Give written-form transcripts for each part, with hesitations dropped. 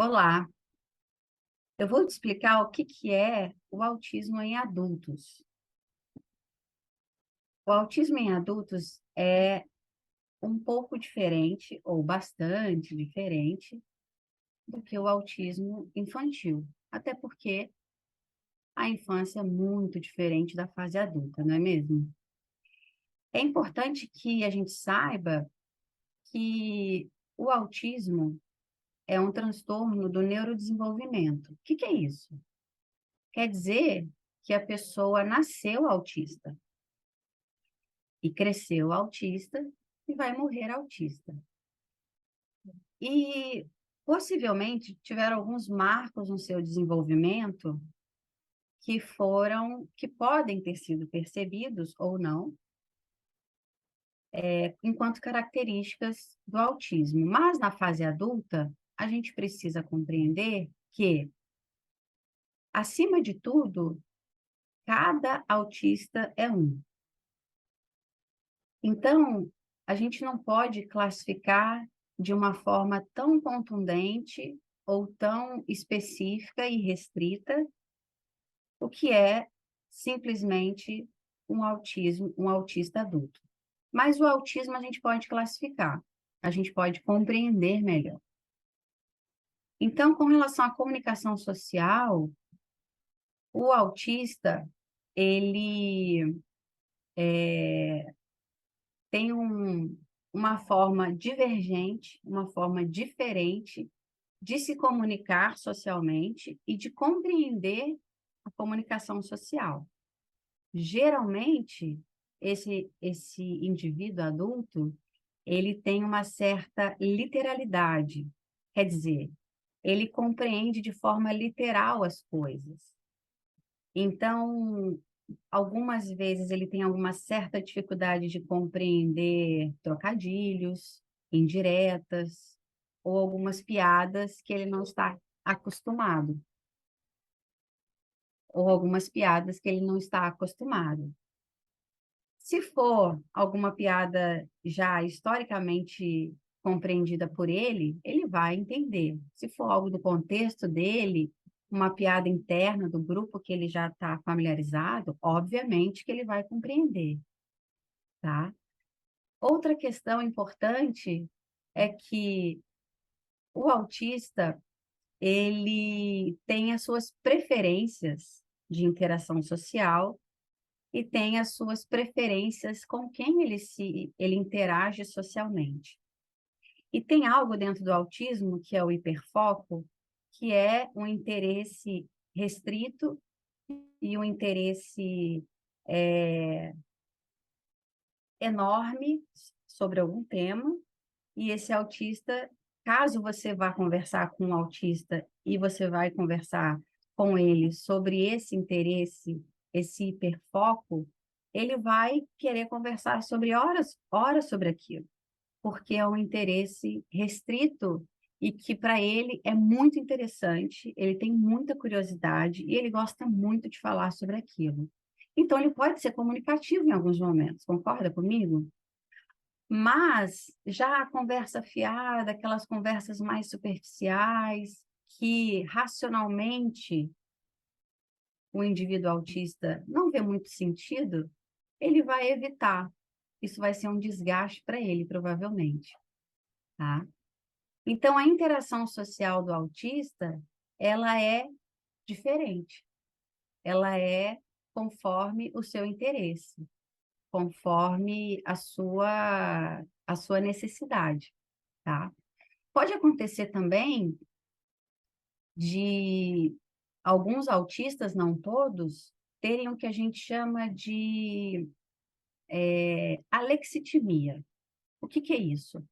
Olá, eu vou te explicar o que que é o autismo em adultos. O autismo em adultos é um pouco diferente, ou bastante diferente, do que o autismo infantil. Até porque a infância é muito diferente da fase adulta, não é mesmo? É importante que a gente saiba que o autismo é um transtorno do neurodesenvolvimento. O que que é isso? Quer dizer que a pessoa nasceu autista e cresceu autista e vai morrer autista. E possivelmente tiveram alguns marcos no seu desenvolvimento que podem ter sido percebidos ou não, enquanto características do autismo. Mas na fase adulta, a gente precisa compreender que, acima de tudo, cada autista é um. Então, a gente não pode classificar de uma forma tão contundente ou tão específica e restrita o que é simplesmente um autista adulto. Mas o autismo a gente pode classificar, a gente pode compreender melhor. Então, com relação à comunicação social, o autista, ele tem uma forma divergente, uma forma diferente de se comunicar socialmente e de compreender a comunicação social. Geralmente, esse indivíduo adulto, ele tem uma certa literalidade, quer dizer, ele compreende de forma literal as coisas. Então, algumas vezes ele tem alguma certa dificuldade de compreender trocadilhos, indiretas, ou algumas piadas que ele não está acostumado, ou algumas piadas que ele não está acostumado. Se for alguma piada já historicamente compreendida por ele, ele vai entender. Se for algo do contexto dele, uma piada interna do grupo que ele já está familiarizado, obviamente que ele vai compreender, tá? Outra questão importante é que o autista, ele tem as suas preferências de interação social e tem as suas preferências com quem ele interage socialmente. E tem algo dentro do autismo, que é o hiperfoco, que é um interesse restrito e um interesse é, enorme sobre algum tema, e esse autista, caso você vá conversar com um autista e você vai conversar com ele sobre esse interesse, esse hiperfoco, ele vai querer conversar sobre horas sobre aquilo, porque é um interesse restrito e que para ele é muito interessante, ele tem muita curiosidade e ele gosta muito de falar sobre aquilo. Então, ele pode ser comunicativo em alguns momentos, concorda comigo? Mas já a conversa fiada, aquelas conversas mais superficiais, que racionalmente o indivíduo autista não vê muito sentido, ele vai evitar. Isso vai ser um desgaste para ele, provavelmente, tá? Então, a interação social do autista, ela é diferente. Ela é conforme o seu interesse, conforme a sua necessidade, tá? Pode acontecer também de alguns autistas, não todos, terem o que a gente chama de alexitimia. O que que é isso?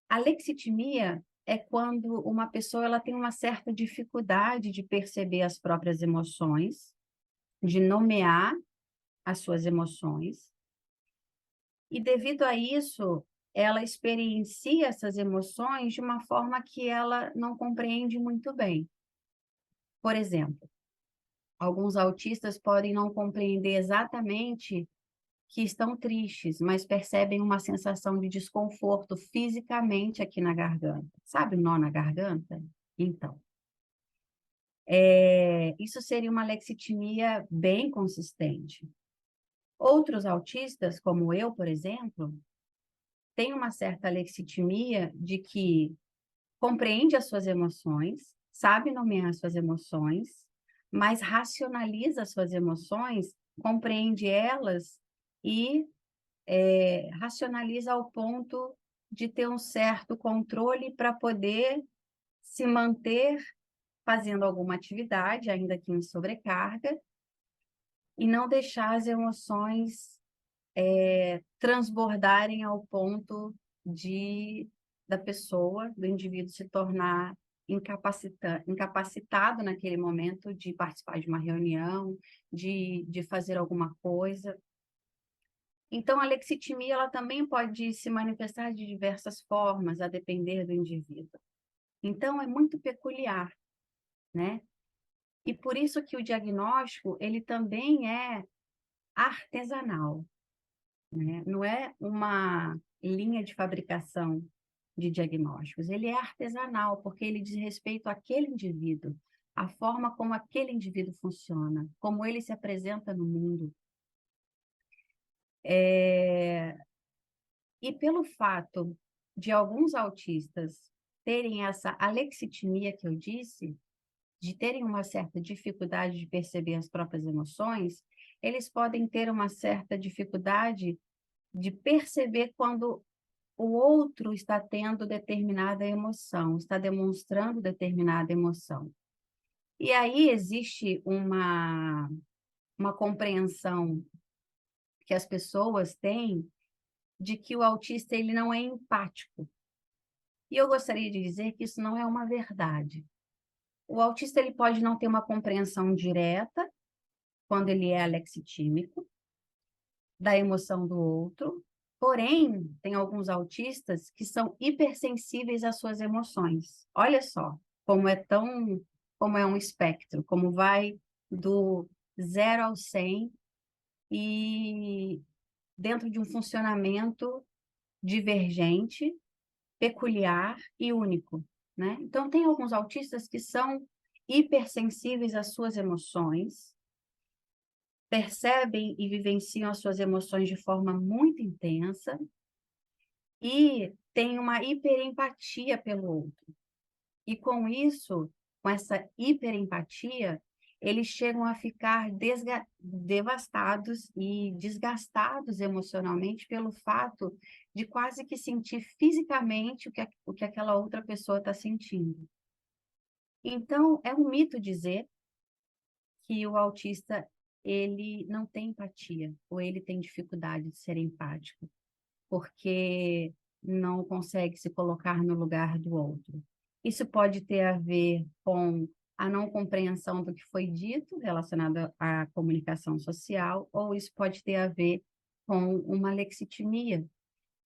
Alexitimia é quando uma pessoa ela tem uma certa dificuldade de perceber as próprias emoções, de nomear as suas emoções, e devido a isso, ela experiencia essas emoções de uma forma que ela não compreende muito bem. Por exemplo, alguns autistas podem não compreender exatamente que estão tristes, mas percebem uma sensação de desconforto fisicamente aqui na garganta. Sabe o nó na garganta? Então, isso seria uma lexitimia bem consistente. Outros autistas, como eu, por exemplo, têm uma certa lexitimia de que compreende as suas emoções, sabe nomear as suas emoções, mas racionaliza as suas emoções, compreende elas e racionaliza ao ponto de ter um certo controle para poder se manter fazendo alguma atividade, ainda que em sobrecarga, e não deixar as emoções transbordarem ao ponto da pessoa, do indivíduo se tornar incapacitado naquele momento de participar de uma reunião, de fazer alguma coisa. Então, a lexitimia ela também pode se manifestar de diversas formas, a depender do indivíduo. Então, é muito peculiar, né? E por isso que o diagnóstico, ele também é artesanal, né? Não é uma linha de fabricação de diagnósticos, ele é artesanal, porque ele diz respeito àquele indivíduo, à forma como aquele indivíduo funciona, como ele se apresenta no mundo. E pelo fato de alguns autistas terem essa alexitimia que eu disse, de terem uma certa dificuldade de perceber as próprias emoções, eles podem ter uma certa dificuldade de perceber quando o outro está tendo determinada emoção, está demonstrando determinada emoção. E aí existe uma compreensão que as pessoas têm de que o autista ele não é empático. E eu gostaria de dizer que isso não é uma verdade. O autista ele pode não ter uma compreensão direta quando ele é alexitímico da emoção do outro, porém, tem alguns autistas que são hipersensíveis às suas emoções. Olha só como é um espectro, como vai do 0 ao 100 e dentro de um funcionamento divergente, peculiar e único, né? Então, tem alguns autistas que são hipersensíveis às suas emoções, percebem e vivenciam as suas emoções de forma muito intensa e têm uma hiperempatia pelo outro. E com isso, com essa hiperempatia, eles chegam a ficar devastados e desgastados emocionalmente pelo fato de quase que sentir fisicamente o que aquela outra pessoa está sentindo. Então, é um mito dizer que o autista ele não tem empatia ou ele tem dificuldade de ser empático, porque não consegue se colocar no lugar do outro. Isso pode ter a ver com a não compreensão do que foi dito relacionado à comunicação social, ou isso pode ter a ver com uma lexitimia.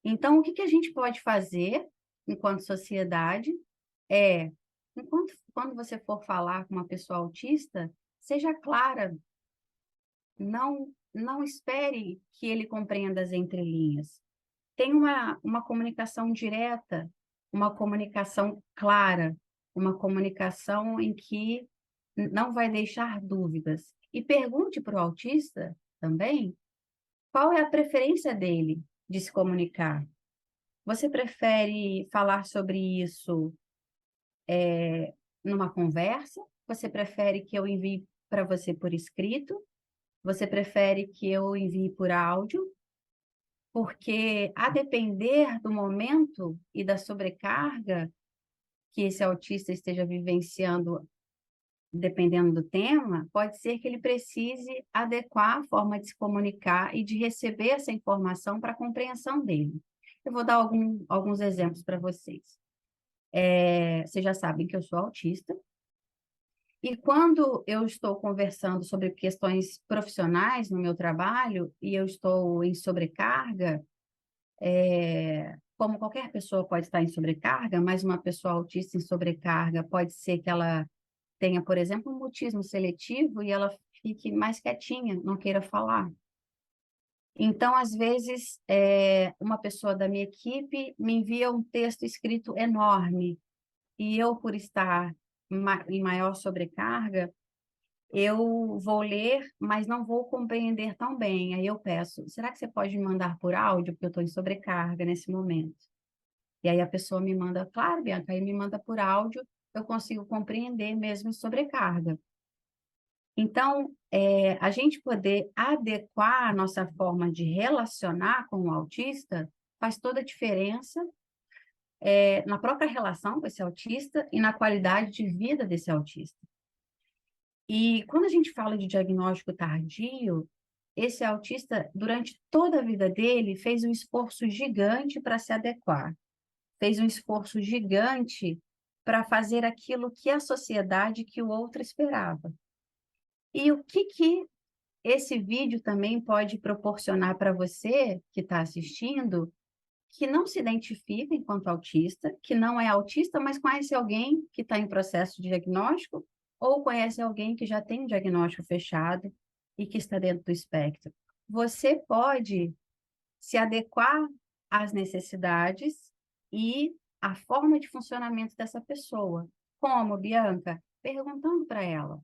Então, o que a gente pode fazer enquanto sociedade é, quando você for falar com uma pessoa autista, seja clara, não espere que ele compreenda as entrelinhas. Tem uma comunicação direta, uma comunicação clara, uma comunicação em que não vai deixar dúvidas. E pergunte para o autista também qual é a preferência dele de se comunicar. Você prefere falar sobre isso numa conversa? Você prefere que eu envie para você por escrito? Você prefere que eu envie por áudio? Porque, a depender do momento e da sobrecarga que esse autista esteja vivenciando, dependendo do tema, pode ser que ele precise adequar a forma de se comunicar e de receber essa informação para a compreensão dele. Eu vou dar alguns exemplos para vocês. Vocês já sabem que eu sou autista, e quando eu estou conversando sobre questões profissionais no meu trabalho e eu estou em sobrecarga, como qualquer pessoa pode estar em sobrecarga, mas uma pessoa autista em sobrecarga pode ser que ela tenha, por exemplo, um mutismo seletivo e ela fique mais quietinha, não queira falar. Então, às vezes, uma pessoa da minha equipe me envia um texto escrito enorme e eu, por estar em maior sobrecarga, eu vou ler, mas não vou compreender tão bem. Aí eu peço, será que você pode me mandar por áudio? Porque eu estou em sobrecarga nesse momento. E aí a pessoa me manda, claro, Bianca, aí me manda por áudio, eu consigo compreender mesmo em sobrecarga. Então, a gente poder adequar a nossa forma de relacionar com o autista faz toda a diferença, na própria relação com esse autista e na qualidade de vida desse autista. E quando a gente fala de diagnóstico tardio, esse autista, durante toda a vida dele, fez um esforço gigante para se adequar, fez um esforço gigante para fazer aquilo que a sociedade, que o outro esperava. E o que esse vídeo também pode proporcionar para você que está assistindo, que não se identifica enquanto autista, que não é autista, mas conhece alguém que está em processo de diagnóstico, ou conhece alguém que já tem um diagnóstico fechado e que está dentro do espectro. Você pode se adequar às necessidades e à forma de funcionamento dessa pessoa. Como, Bianca? Perguntando para ela.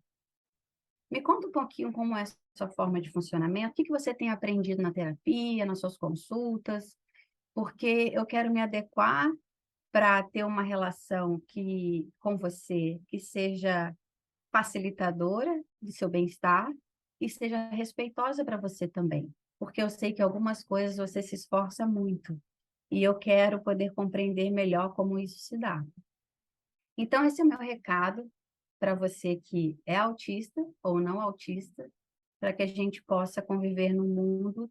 Me conta um pouquinho como é a sua forma de funcionamento, o que você tem aprendido na terapia, nas suas consultas, porque eu quero me adequar para ter uma relação com você que seja facilitadora de seu bem-estar e seja respeitosa para você também, porque eu sei que algumas coisas você se esforça muito e eu quero poder compreender melhor como isso se dá. Então, esse é o meu recado para você que é autista ou não autista, para que a gente possa conviver no mundo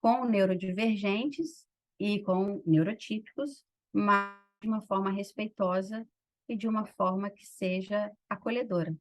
com neurodivergentes e com neurotípicos, mas de uma forma respeitosa e de uma forma que seja acolhedora.